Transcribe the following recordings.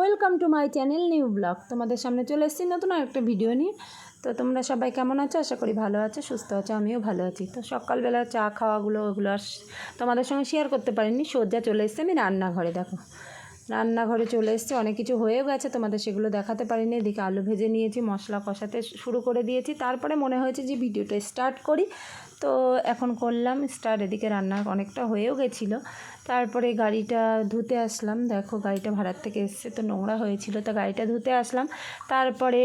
Welcome to my channel new blog. তোমাদের সামনে চলে এসেছি নতুন একটা ভিডিও নিয়ে। তো তোমরা সবাই কেমন আছো? আশা করি ভালো আছো, সুস্থ আছো, আমিও ভালো আছি। তো সকালবেলা চা খাওয়াগুলো ওগুলো আর তোমাদের সঙ্গে শেয়ার করতে পারিনি। সোজা চলে এসেছি আমি রান্নাঘরে। দেখো রান্নাঘরে চলে এসেছি, অনেক কিছু হয়েও গেছে, তোমাদের সেগুলো দেখাতে পারিনি। এদিকে আলু ভেজে নিয়েছি, মশলা কষাতে শুরু করে দিয়েছি। তারপরে মনে হয়েছে যে ভিডিওটা স্টার্ট করি, তো এখন করলাম স্টার্ট। এদিকে রান্না অনেকটা হয়েও গেছিলো। তারপরে গাড়িটা ধুতে আসলাম। দেখো গাড়িটা ভাড়ার থেকে এসছে, তো নোংরা হয়েছিল, তো গাড়িটা ধুতে আসলাম। তারপরে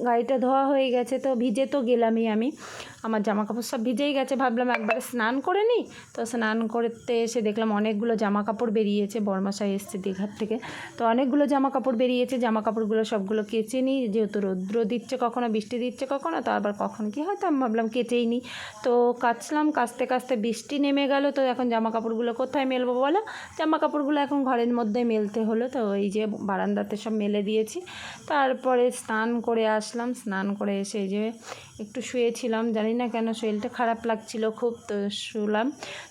গাড়িটা ধোয়া হয়ে গেছে, তো ভিজে তো গেলামই আমি, আমার জামা কাপড় সব ভিজেই গেছে। ভাবলাম একবারে স্নান করে নিই। তো স্নান করতে এসে দেখলাম অনেকগুলো জামা কাপড় বেরিয়েছে, বরমাসায় এসছে দীঘার থেকে, তো অনেকগুলো জামা কাপড় বেরিয়েছে। জামা কাপড়গুলো সবগুলো কেচে নিই, যেহেতু রৌদ্র দিচ্ছে, কখনো বৃষ্টি দিচ্ছে, কখনো তো আবার কখন কী হয়, তো আমি ভাবলাম কেচেই নিই। তো কাচলাম, কাচতে কাচতে বৃষ্টি নেমে গেল। তো এখন জামা কাপড়গুলো কোথায় মেলবো বলো? জামা কাপড়গুলো এখন ঘরের মধ্যে মেলতে হলো। তো এই যে বারান্দাতে সব মেলে দিয়েছি। তারপরে স্নান করে আসলাম, স্নান করে এসে এই যে একটু শুয়েছিলাম, জানি না কেন শরীরটা খারাপ লাগছিল খুব। তো শুলাম,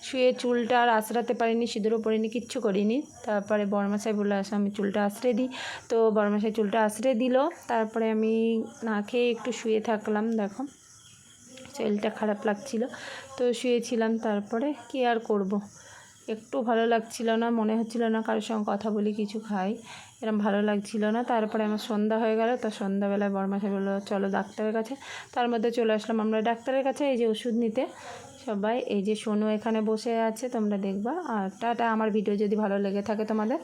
শুয়ে চুলটা আর আঁচড়াতে পারিনি, সিঁদুরও পরিনি, কিচ্ছু করিনি। তারপরে বরমাসাই বলে আসা আমি চুলটা আঁচড়ে দিই। তো বরমাসাই চুলটা আঁচড়ে দিল। তারপরে আমি না খেয়ে একটু শুয়ে থাকলাম। দেখো শরীরটা খারাপ লাগছিল, তো শুয়েছিলাম। তারপরে কি আর করব, একটু ভালো লাগছিল না, মনে হচ্ছিল না কারোর সঙ্গে কথা বলি, কিছু খাই, এরকম ভালো লাগছিল না। তারপরে আমার সন্ধ্যা হয়ে গেল। তো সন্ধ্যাবেলায় বরমাসাই বললো চলো ডাক্তারের কাছে। তার মধ্যে চলে আসলাম আমরা ডাক্তারের কাছে, এই যে ওষুধ নিতে সবাই। এই যে সোনু এখানে বসে আছে, তোমরা দেখবা। আর টাটা। আমার ভিডিও যদি ভালো লেগে থাকে তোমাদের